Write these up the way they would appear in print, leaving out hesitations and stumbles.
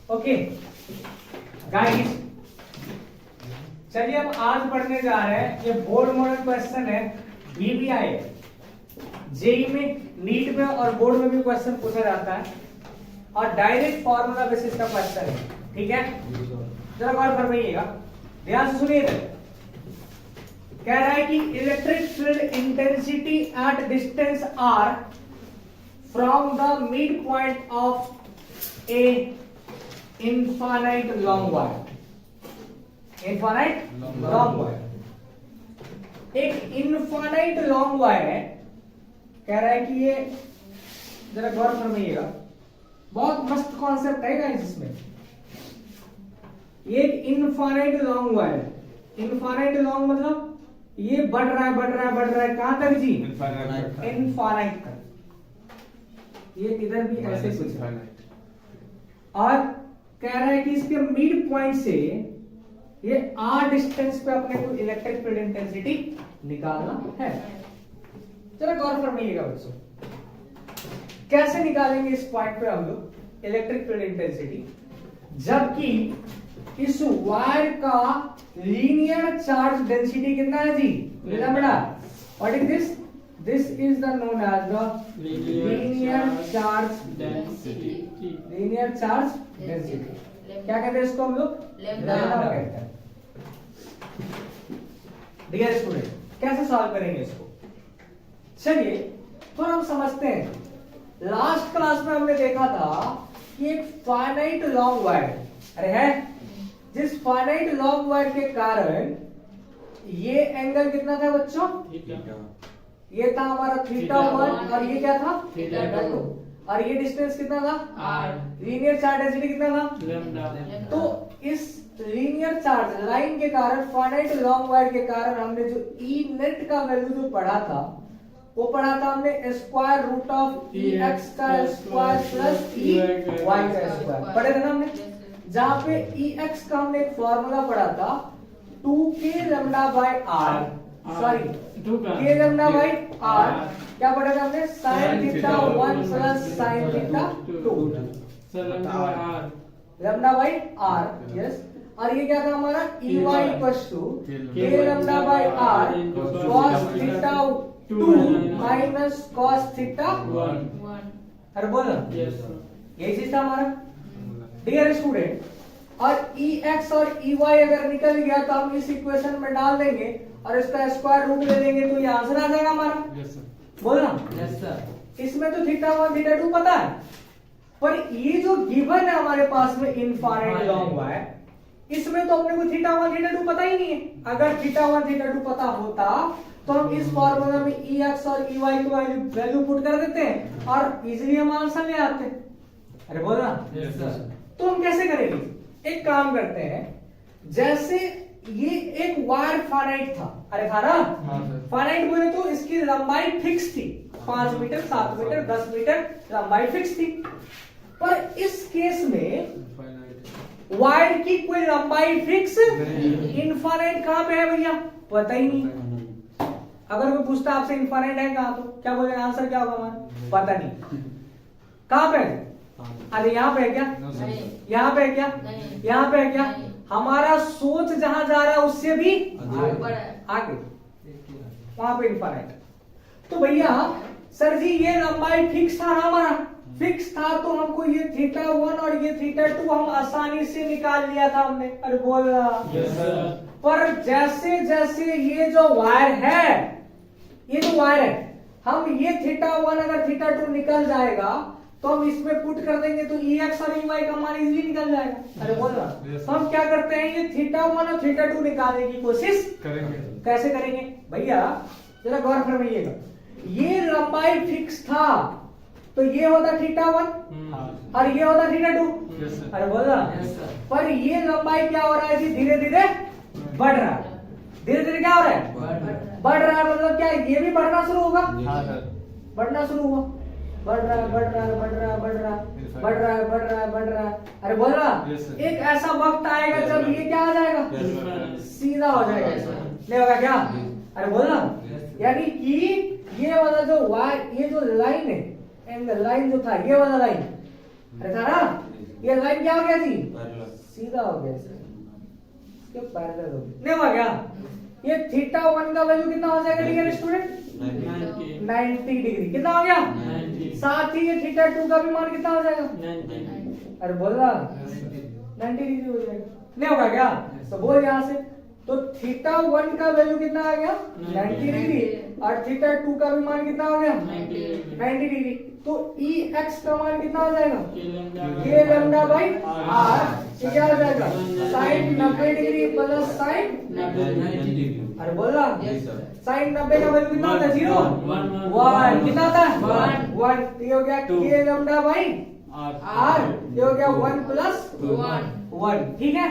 Okay guys, चलिए हम आज पढ़ने जा रहे हैं, ये बोर्ड मॉडल क्वेश्चन है, बीबीआई जेई में, नीट में और बोर्ड में भी क्वेश्चन पूछा जाता है और डायरेक्ट फॉर्मूला बेसिस का क्वेश्चन है। ठीक है, जरा गौर फरमाइएगा, ध्यान से सुनिए। कह रहा है कि electric field intensity at distance R from the mid point of a infinite long wire. Infinite long wire, एक इनफाइनाइट लॉन्ग वायर है। कह रहा है कि ये, जरा गौर फरमाइएगा, बहुत मस्त कॉन्सेप्ट है गाइस इसमें। ये एक इनफाइनाइट लॉन्ग वायर है। इनफाइनाइट लॉन्ग मतलब ये बढ़ रहा है बढ़ रहा है बढ़ रहा है, कहां तक जी? इनफाइनाइट तक। ये इधर भी ऐसे कुछ है और कह रहा है कि इसके मिड पॉइंट से ये आर डिस्टेंस पे अपने को इलेक्ट्रिक फील्ड इंटेंसिटी निकालना है। जरा गौर फरमाइएगा बच्चों, कैसे निकालेंगे इस पॉइंट पे हम लोग इलेक्ट्रिक फील्ड इंटेंसिटी, जबकि इस वायर का लीनियर चार्ज डेंसिटी कितना है जी? Lambda. What is this? This is the known as the linear charge density. Linear charge density क्या कहते हैं इसको हम लोग? लैम्डा कहते हैं। डियर स्टूडेंट, कैसे सॉल्व करेंगे इसको? चलिए तो हम समझते हैं। लास्ट क्लास में हमने देखा था कि एक फाइनाइट लॉन्ग वायर, अरे है, जिस फाइनाइट लॉन्ग वायर के कारण ये एंगल कितना था बच्चों? ये था हमारा थीटा 1 और ये क्या था? थीटा 2। और ये डिस्टेंस कितना था? r। लीनियर चार्ज डेंसिटी कितना था? लैम्डा। तो इस लीनियर चार्ज लाइन के कारण, फाइनाइट लॉन्ग वायर के कारण हमने जो ई नेट का वैल्यू जो पढ़ा था, वो पढ़ा था हमने square root of E X का स्क्वायर प्लस ई वाई का स्क्वायर, पढ़े थे ना हमने? जहां पे ई एक्स का हमने एक फॉर्मूला पढ़ा था 2k lambda by R, sorry k lambda by R, क्या पढ़ा था हमने? sin theta 1 plus sin theta 2 lambda by R. Yes, और ये क्या था हमारा? E Y equals to k lambda by R cos theta 2 minus cos theta 1। अरे बोल ना, यही चीज था हमारा। डियर स्टूडेंट, और ई एक्स और ई वाई अगर निकल गया तो हम इस इक्वेशन में डाल देंगे और इसका स्क्वायर रूट ले लेंगे तो ये आंसर आ जाएगा हमारा। यस सर, बोलना। Yes sir. इसमें तो थीटा 1 थीटा 2 पता है, पर ये जो गिवन है हमारे पास में इनफाइनाइट लॉन्ग वायर, इसमें तो अपने को थीटा 1 थीटा 2 पता ही नहीं है। अगर थीटा 1 थीटा 2 पता होता तो हम इस फॉर्मूला में ई एक्स और ई वाई की वैल्यू पुट कर देते हैं और इजीली हम आंसर ले आते। अरे बोलना। Yes sir. तो हम कैसे करेंगे? एक काम करते हैं, जैसे ये एक वायर फाइनाइट था, अरे था ना? फाइनाइट बोले तो इसकी लंबाई फिक्स थी, 5 मीटर 7 मीटर 10 मीटर लंबाई फिक्स थी। पर इस केस में वायर की कोई लंबाई फिक्स इनफाइनाइट कहां पे है भैया? पता ही नहीं। अगर कोई पूछता आपसे इनफाइनाइट है कहां, तो क्या बोलेगा? आंसर क्या होगा हमारा? पता नहीं। कहां पे है? अरे यहाँ पे है क्या? यहाँ पे है क्या? यहाँ पे है क्या? हमारा सोच जहां जा रहा है उससे भी आगे, वहां पे इनफाइनाइट। तो भैया सर जी ये लंबाई फिक्स था ना, हमारा फिक्स था, तो हमको ये थीटा 1 और ये थीटा 2 हम आसानी से निकाल लिया था हमने। अरे बोल रहा। Yes sir. पर जैसे जैसे ये जो वायर है, ये जो वायर है, हम ये थीटा 1 अगर थीटा 2 निकल जाएगा तो हम इसमें पुट कर देंगे तो ई एक्स और ई वाई का मान इजीली निकल जाएगा। अरे बोल रहा। तो हम क्या करते हैं, ये थीटा 1 और थीटा 2 निकालने की कोशिश करेंगे। कैसे करेंगे भैया? जरा गौर फरमाइएगा, ये लंबाई फिक्स था तो ये होता थीटा 1 और ये होता थीटा 2। अरे बोल रहा। पर ये लंबाई क्या हो रहा है जी? धीरे धीरे बढ़ रहा है। धीरे धीरे क्या हो रहा है? बढ़ रहा है। मतलब क्या ये भी बढ़ना शुरू होगा? बढ़ना शुरू हुआ, बढ़ रहा है बढ़ रहा है बढ़ रहा है बढ़ रहा है बढ़ रहा है बढ़ रहा है बढ़ रहा है। अरे बोल रहा। एक ऐसा वक्त आएगा जब ये क्या आ जाएगा? सीधा हो जाएगा, नहीं होगा क्या? अरे बोल रहा। यानी कि ये वाला जो वायर, ये जो लाइन है, एंड लाइन जो था, ये वाला लाइन, अरे था ना, ये लाइन क्या हो गया जी? पैरेलल। सीधा हो गया इसके पैरेलल हो गया। नहीं हुआ क्या? ये थीटा 1 का वैल्यू कितना हो जाएगा डियर स्टूडेंट? 90 डिग्री। कितना हो गया? 90। साथ ही ये थीटा 2 का भी मान कितना हो जाएगा? 90। अरे बोल रहा 90 डिग्री हो जाएगा। नहीं होगा क्या? तो बोल यहां से, तो थीटा 1 का वैल्यू कितना आ गया? 90 डिग्री। और थीटा 2 का भी मान कितना हो गया? 90 डिग्री। तो ई एक्स का मान कितना हो जाएगा? के लैम्डा बाई आर। ये क्या हो जाएगा? Sine 90 degree plus sine. अरे बोल रहा साइन 90 का वैल्यू कितना होता है? 0 1 कितना होता है? 1। ये हो गया के लैम्डा बाई आर। ये हो गया 1 प्लस 1। ठीक है,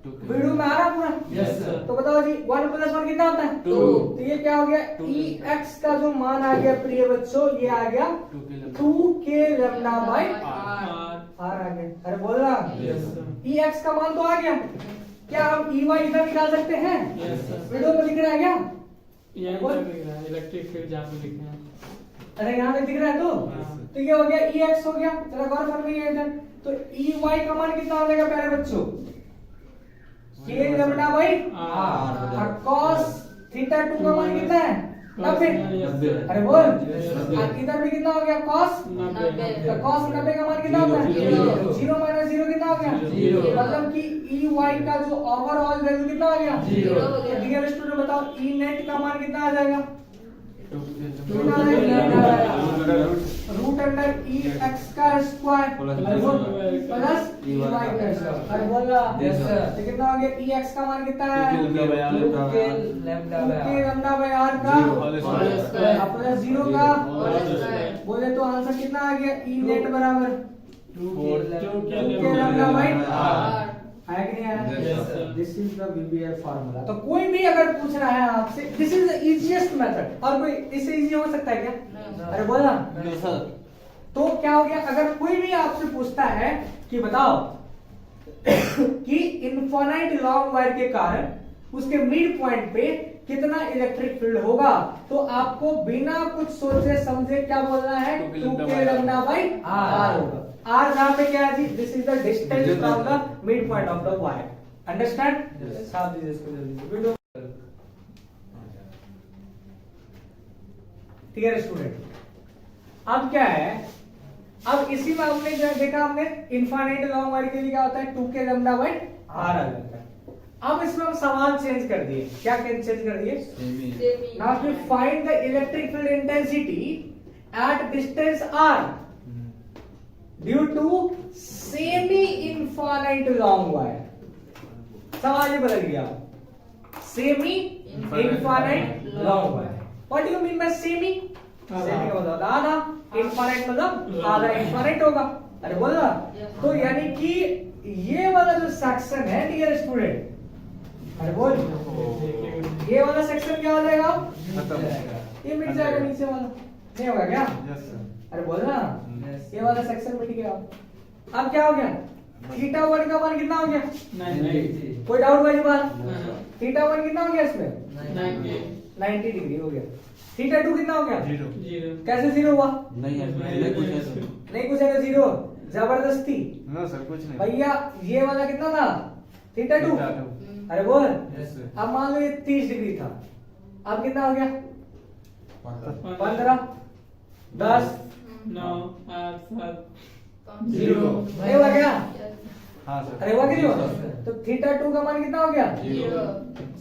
वीडियो में आ रहा पूरा? Yes sir. तो बताओ जी 1 प्लस 1 कितना होता है? 2। तो ये क्या हो गया? ई एक्स का जो मान आ गया प्रिय बच्चों, ये आ गया 2 के लैम्डा बाई आर आ गया। अरे बोल रहा ई एक्स का मान तो आ गया। क्या हम ई वाई इधर निकाल सकते हैं? वीडियो में दिख रहा है क्या? इलेक्ट्रिक फील्ड जहाँ पे लिखे हैं। अरे यहाँ पे दिख रहा है तो ये हो गया ई एक्स हो गया। चलो गौर कर लीजिए इधर। तो ई वाई का मान कितना हो जाएगा प्यारे बच्चों? के लैम्डा बाई आर। और cos थीटा 2 का मान कितना है? 90। अरे बोल इधर भी कितना हो गया? cos 90। तो cos 90 का मान कितना होता है? 0 माइनस 0 कितना हो गया? 0। मतलब कि ई वाई का जो ओवरऑल वैल्यू कितना हो गया? 0। तो डियर स्टूडेंट बताओ ई नेट का मान कितना आ जाएगा? रूट अंडर ई एक्स का स्क्वायर प्लस ई वाई का स्क्वायर। अरे बोल रहा तो कितना हो गया? ई एक्स का मान कितना है? के लैम्डा बाई आर का प्लस 0 का। बोले तो आंसर कितना आ गया? ई नेट बराबर 2 के लैम्डा बाई आर। है कि नहीं आया? This is the VBF formula. तो कोई भी अगर पूछ रहा है आपसे, this is the easiest method. और कोई इससे इजी हो सकता है क्या? अरे बोला तो क्या हो गया? अगर कोई भी आपसे पूछता है कि बताओ कि इनफाइनाइट लॉन्ग वायर के कारण उसके मिड पॉइंट पे कितना इलेक्ट्रिक फील्ड होगा, तो आपको बिना कुछ सोचे समझे क्या बोलना है? 2 के लैम्डा बाई आर होगा। आर जहां पे क्या है जी? This is the distance from the mid point of the wire. Understand? साफ दीजिए इसको जल्दी। ठीक है स्टूडेंट, अब क्या है? अब इसी में हमने जो देखा, हमने इनफाइनाइट लॉन्ग वायर के लिए क्या होता है? 2 के लैम्डा बाई आर आ जाता है। अब इसमें हम सवाल चेंज कर दिए। क्या चेंज कर दिए? Now we find the electric field intensity at distance R due to semi infinite long wire. सवाल ये बदल गया, semi infinite long wire. What do you mean by semi? Semi का मतलब आधा, इनफाइनाइट मतलब आधा इनफाइनाइट होगा। अरे बोल रहा तो यानी कि ये वाला जो सेक्शन है डियर स्टूडेंट, अरे बोल ये वाला सेक्शन क्या हो जाएगा? ये मिट जाएगा नीचे वाला। नहीं होगा क्या? अरे बोल ना ये वाला सेक्शन मिट गया। अब क्या हो गया? थीटा 1 का मान कितना हो गया? 90। कोई डाउट वाली बात? थीटा 1 कितना हो गया इसमें? 90 डिग्री हो गया। थीटा 2 कितना हो गया? 0। कैसे 0 हुआ? नहीं कुछ है 0 जबरदस्ती। ना सर कुछ नहीं भैया ये वाला कितना था? थीटा 2। अरे बोल अब मान लो ये 30 डिग्री था, अब कितना हो गया? 15 10 9 8 7 0। नहीं हुआ क्या? हाँ सर। अरे हुआ कि नहीं हुआ? तो थीटा 2 का मान कितना हो गया?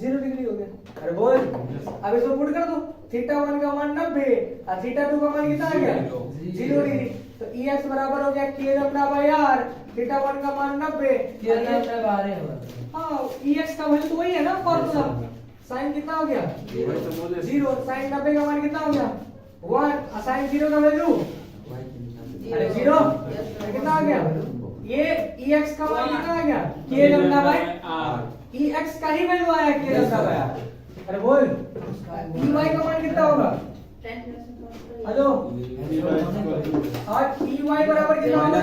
0 डिग्री हो गया। अरे बोल अब इसको पुट कर दो। थीटा 1 का मान 90 और थीटा 2 का मान कितना आ गया? 0 डिग्री। तो ई एक्स बराबर हो गया K lambda by are. Theta 1 का मान 90 हाँ, ई एक्स का वैल्यू तो वही है ना फॉर्मूला। साइन कितना हो गया? 0। साइन 90 का मान कितना हो गया? 1। साइन 0 का वैल्यू अरे 0 कितना आ गया? ये ई एक्स का मान कितना आ गया? K lambda by R. E X का ही वैल्यू आया के लैम्डा बाई आर। अरे बोल ई वाई का मान कितना होगा? हेलो और ई वाई बराबर कितना होगा?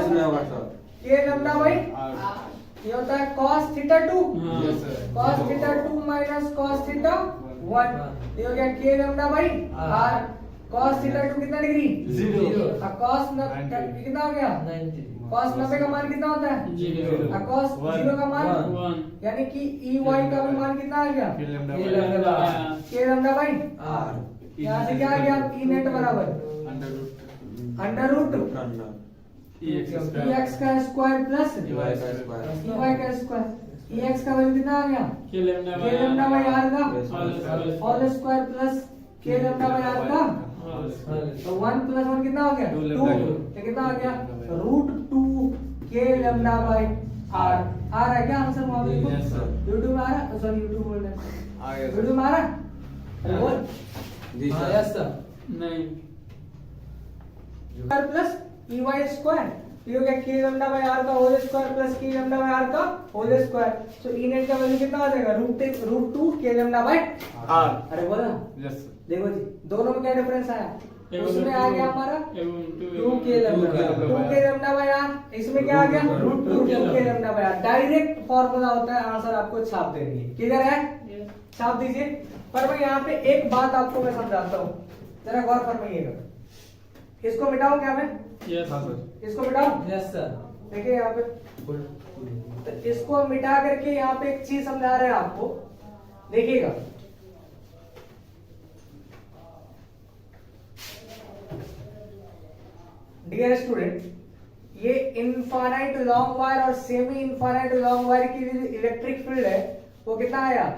के लैम्डा बाई ये होता है cos theta 2। cos theta 2 minus cos theta 1। ये हो गया K lambda by R. cos theta 2 कितना डिग्री? 0। और cos कितना हो गया? cos 90 का मान कितना होता है? जीरो। और cos 0 का मान? 1 यानी कि EY का भी मान कितना आ गया? K lambda K by lambda R। K lambda by R। यहाँ से क्या आ गया? E net बराबर अंडर रूट EX का स्क्वायर प्लस EY का स्क्वायर। EX का वैल्यू कितना आ गया? K lambda K lambda by R का whole square plus K lambda by R का तो 1 प्लस 1 कितना हो गया? 2 2। ये कितना आ गया? Root 2 K lambda by R। आ रहा है क्या आंसर वहां पे? Yes, sir. यूट्यूब में आ रहा है? सॉरी यूट्यूब बोल रहे हैं। आ गया यूट्यूब में आ रहा है? अरे बोल। जी हाँ, सर yes sir। नहीं स्क्वायर प्लस EY स्क्वायर ये हो गया K lambda by R का whole square plus K lambda by R का whole square. So E net का वैल्यू कितना आ जाएगा? Root 2 K lambda by R। अरे बोला यस देखो जी दोनों में क्या डिफरेंस आया? उसमें आ गया हमारा 2 K lambda 2 K lambda by R। इसमें क्या आ गया? Root 2 K lambda by R। Direct formula होता है, आंसर आपको छाप देनी है। क्लियर है? छाप दीजिए। पर मैं यहाँ पे एक बात आपको मैं समझाता हूँ, जरा गौर फरमाइएगा। इसको मिटाऊं क्या मैं? यस हाँ सर इसको मिटाऊं? Yes sir. देखिए यहाँ पे तो इसको मिटा करके यहाँ पे एक चीज समझा रहे हैं आपको, देखिएगा। डियर स्टूडेंट, ये इनफाइनाइट लॉन्ग वायर और सेमी इनफाइनाइट लॉन्ग वायर की इलेक्ट्रिक फील्ड है वो कितना आया?